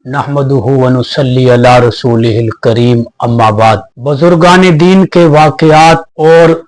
नहमदुहु व नुसल्ली अला रसूलिहिल करीम अम्मा बाद। बुजुर्गान दीन के वाक़यात और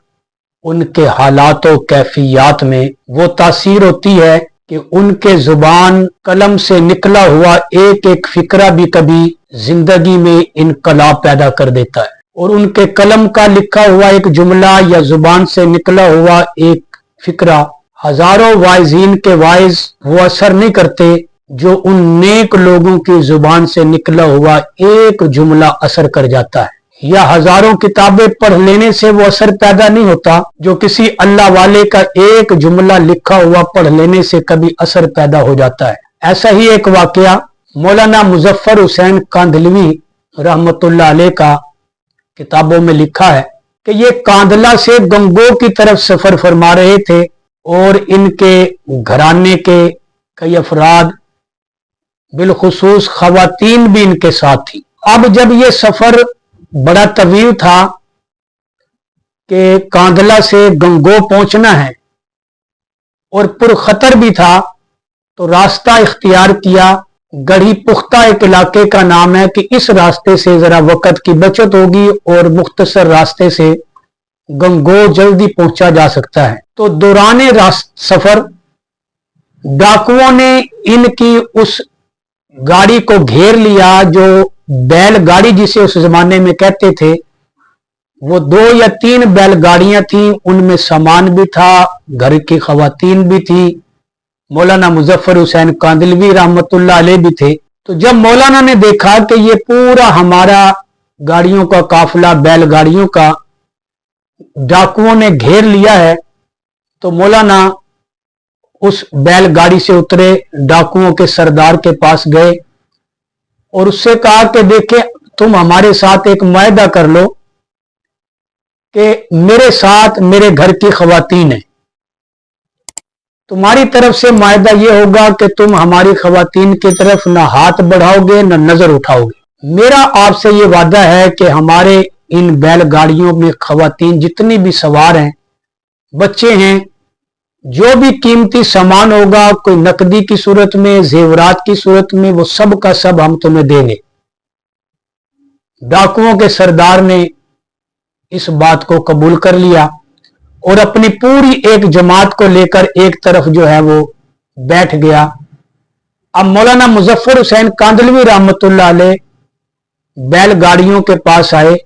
उनके हालात व कैफियत में वो तासीर होती है कि उनके जुबान कलम से निकला हुआ एक एक फिक्रा भी कभी जिंदगी में इनकलाब पैदा कर देता है, और उनके कलम का लिखा हुआ एक जुमला या जुबान से निकला हुआ एक फिक्रा हजारों वाइजीन के वाइज वो असर नहीं करते जो उन नेक लोगों की जुबान से निकला हुआ एक जुमला असर कर जाता है। या हजारों किताबें पढ़ लेने से वो असर पैदा नहीं होता जो किसी अल्लाह वाले का एक जुमला लिखा हुआ पढ़ लेने से कभी असर पैदा हो जाता है। ऐसा ही एक वाकया मौलाना मुजफ्फर हुसैन कांदलवी रहमतुल्लाह अलैह का किताबों में लिखा है कि ये कांदला से गंगो की तरफ सफर फरमा रहे थे और इनके घराने के कई अफराद बिलखुसूस खवातीन भी इनके साथ थी। अब जब ये सफर बड़ा तवील था कि कांदला से गंगो पहुंचना है और पुरखतर भी था, तो रास्ता इख्तियार किया। गढ़ी पुख्ता एक इलाके का नाम है कि इस रास्ते से जरा वक्त की बचत होगी और मुख्तसर रास्ते से गंगो जल्दी पहुंचा जा सकता है। तो दौरान सफर डाकुओं ने इनकी उस गाड़ी को घेर लिया, जो बैलगाड़ी जिसे उस जमाने में कहते थे। वो 2 या 3 बैलगाड़ियां थी, उनमें सामान भी था, घर की खवातीन भी थी, मौलाना मुजफ्फर हुसैन कांदलवी रहमतुल्लाह अलैह भी थे। तो जब मौलाना ने देखा कि ये पूरा हमारा गाड़ियों का काफिला बैलगाड़ियों का डाकुओं ने घेर लिया है, तो मौलाना उस बैलगाड़ी से उतरे, डाकुओं के सरदार के पास गए और उससे कहा कि देखे तुम हमारे साथ एक मुआहदा कर लो कि मेरे साथ मेरे घर की खवातीन है, तुम्हारी तरफ से मुआहदा ये होगा कि तुम हमारी खवातीन की तरफ न हाथ बढ़ाओगे न नजर उठाओगे। मेरा आपसे ये वादा है कि हमारे इन बैलगाड़ियों में खवातीन जितनी भी सवार हैं, बच्चे हैं, जो भी कीमती सामान होगा, कोई नकदी की सूरत में, जेवरात की सूरत में, वो सब का सब हम तुम्हें देंगे। डाकुओं के सरदार ने इस बात को कबूल कर लिया और अपनी पूरी एक जमात को लेकर एक तरफ जो है वो बैठ गया। अब मौलाना मुजफ्फर हुसैन कांदलवी रहमतुल्लाह अलैह बैलगाड़ियों के पास आए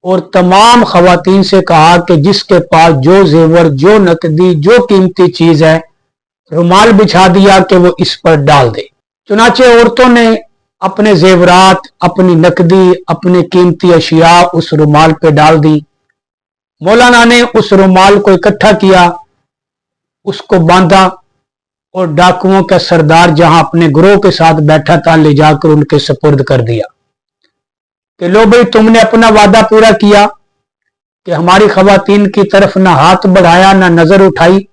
और तमाम खवातीन से कहा कि जिसके पास जो जेवर, जो नकदी, जो कीमती चीज है, रुमाल बिछा दिया कि वो इस पर डाल दे। चुनाचे औरतों ने अपने जेवरात, अपनी नकदी, अपनी कीमती अशिया उस रुमाल पे डाल दी। मौलाना ने उस रुमाल को इकट्ठा किया, उसको बांधा और डाकुओं का सरदार जहां अपने ग्रोह के साथ बैठा था ले जाकर उनके सुपुर्द कर दिया कि लो भाई, तुमने अपना वादा पूरा किया कि हमारी खवातीन की तरफ ना हाथ बढ़ाया ना नजर उठाई।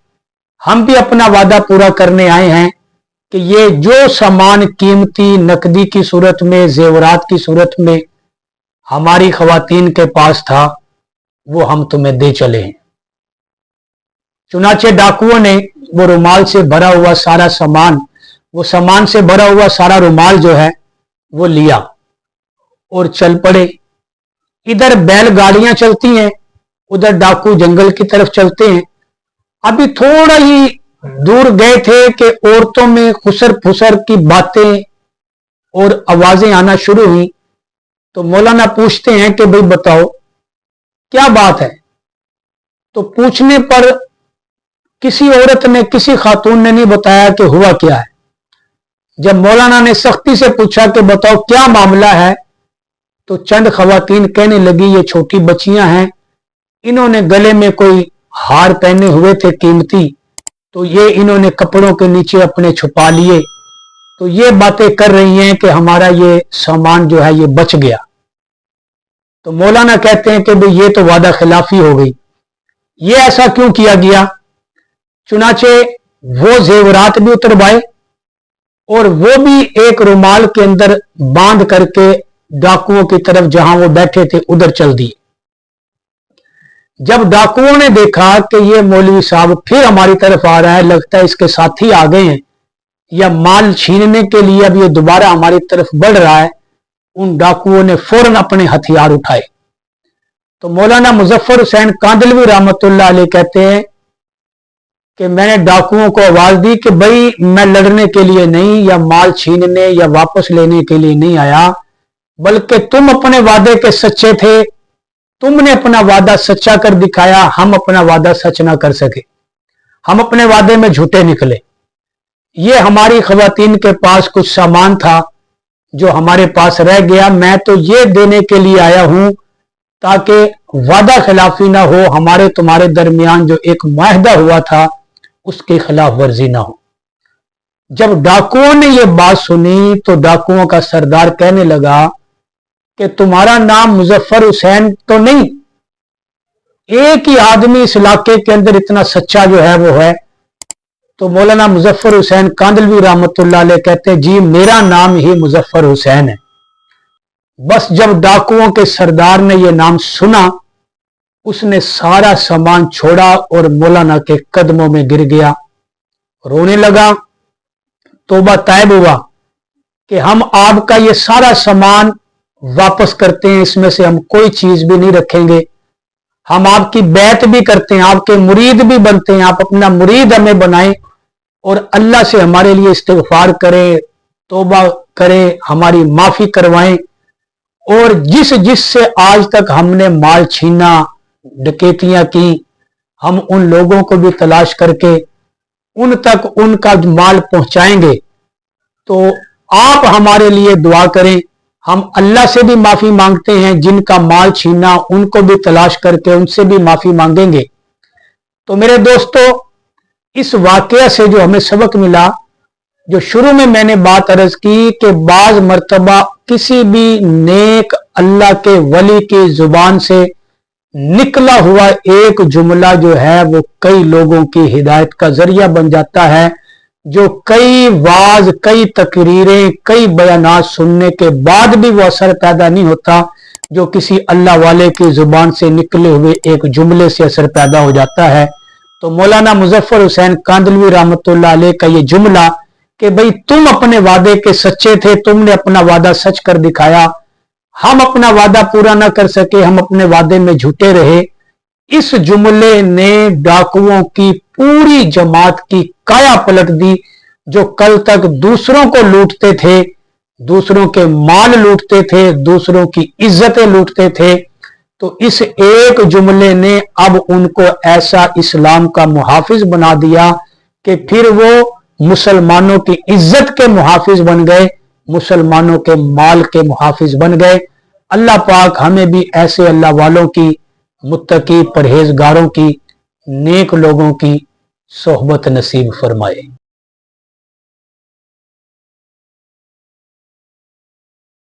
हम भी अपना वादा पूरा करने आए हैं कि ये जो सामान कीमती नकदी की सूरत में, जेवरात की सूरत में हमारी खवातीन के पास था, वो हम तुम्हें दे चले हैं। चुनाचे डाकुओं ने वो रुमाल से भरा हुआ सारा सामान, वो सामान से भरा हुआ सारा रुमाल जो है वो लिया और चल पड़े। इधर बैलगाड़ियां चलती हैं, उधर डाकू जंगल की तरफ चलते हैं। अभी थोड़ा ही दूर गए थे कि औरतों में खुसर फुसर की बातें और आवाजें आना शुरू हुई। तो मौलाना पूछते हैं कि भाई बताओ क्या बात है। तो पूछने पर किसी औरत ने, किसी खातून ने नहीं बताया कि हुआ क्या है। जब मौलाना ने सख्ती से पूछा कि बताओ क्या मामला है, तो चंद खवातीन कहने लगी ये छोटी बच्चियां हैं, इन्होंने गले में कोई हार पहने हुए थे कीमती, तो ये इन्होंने कपड़ों के नीचे अपने छुपा लिए, तो ये बातें कर रही हैं कि हमारा ये सामान जो है ये बच गया। तो मौलाना कहते हैं कि भाई ये तो वादा खिलाफी हो गई, ये ऐसा क्यों किया गया। चुनाचे वो जेवरात भी उतरवाए और वो भी एक रुमाल के अंदर बांध करके डाकुओं की तरफ जहां वो बैठे थे उधर चल दिए। जब डाकुओं ने देखा कि ये मौलवी साहब फिर हमारी तरफ आ रहा है, लगता है इसके साथी आ गए हैं, या माल छीनने के लिए अब ये दोबारा हमारी तरफ बढ़ रहा है, उन डाकुओं ने फौरन अपने हथियार उठाए। तो मौलाना मुजफ्फर हुसैन कांदलवी रहमतुल्लाह अलैह कहते हैं कि मैंने डाकुओं को आवाज दी कि भाई मैं लड़ने के लिए नहीं या माल छीनने या वापस लेने के लिए नहीं आया, बल्कि तुम अपने वादे के सच्चे थे, तुमने अपना वादा सच्चा कर दिखाया, हम अपना वादा सच ना कर सके, हम अपने वादे में झूठे निकले। ये हमारी खवातीन के पास कुछ सामान था जो हमारे पास रह गया, मैं तो ये देने के लिए आया हूं ताकि वादा खिलाफी ना हो, हमारे तुम्हारे दरमियान जो एक मुआहदा हुआ था उसकी खिलाफ वर्जी ना हो। जब डाकुओं ने यह बात सुनी तो डाकुओं का सरदार कहने लगा कि तुम्हारा नाम मुजफ्फर हुसैन तो नहीं, एक ही आदमी इस इलाके के अंदर इतना सच्चा जो है वो है। तो मौलाना मुजफ्फर हुसैन कांदलवी रहमतुल्लाह अलैह कहते हैं जी मेरा नाम ही मुजफ्फर हुसैन है। बस जब डाकुओं के सरदार ने यह नाम सुना, उसने सारा सामान छोड़ा और मौलाना के कदमों में गिर गया, रोने लगा, तौबा तैब हुआ कि हम आपका ये सारा सामान वापस करते हैं, इसमें से हम कोई चीज भी नहीं रखेंगे, हम आपकी बैत भी करते हैं, आपके मुरीद भी बनते हैं, आप अपना मुरीद हमें बनाएं और अल्लाह से हमारे लिए इस्तिगफार करें, तौबा करें, हमारी माफी करवाएं। और जिस जिस से आज तक हमने माल छीना, डकैतियां की, हम उन लोगों को भी तलाश करके उन तक उनका माल पहुंचाएंगे। तो आप हमारे लिए दुआ करें, हम अल्लाह से भी माफी मांगते हैं, जिनका माल छीना उनको भी तलाश करके उनसे भी माफी मांगेंगे। तो मेरे दोस्तों, इस वाकया से जो हमें सबक मिला, जो शुरू में मैंने बात अर्ज की कि बाज मर्तबा किसी भी नेक अल्लाह के वली की जुबान से निकला हुआ एक जुमला जो है वो कई लोगों की हिदायत का जरिया बन जाता है, जो कई वाज, कई तकरीरें, कई बयानात सुनने के बाद भी वो असर पैदा नहीं होता, जो किसी अल्लाह वाले की जुबान से निकले हुए एक जुमले से असर पैदा हो जाता है। तो मौलाना मुजफ्फर हुसैन कांदलवी रहमतुल्लाह अलैह का ये जुमला कि भाई तुम अपने वादे के सच्चे थे, तुमने अपना वादा सच कर दिखाया, हम अपना वादा पूरा ना कर सके, हम अपने वादे में झूठे रहे, इस जुमले ने डाकुओं की पूरी जमात की काया पलट दी। जो कल तक दूसरों को लूटते थे, दूसरों के माल लूटते थे, दूसरों की इज्जतें लूटते थे, तो इस एक जुमले ने अब उनको ऐसा इस्लाम का मुहाफिज बना दिया कि फिर वो मुसलमानों की इज्जत के मुहाफिज बन गए, मुसलमानों के माल के मुहाफिज बन गए। अल्लाह पाक हमें भी ऐसे अल्लाह वालों की, मुत्तकी परहेजगारों की, नेक लोगों की सोहबत नसीब फरमाए।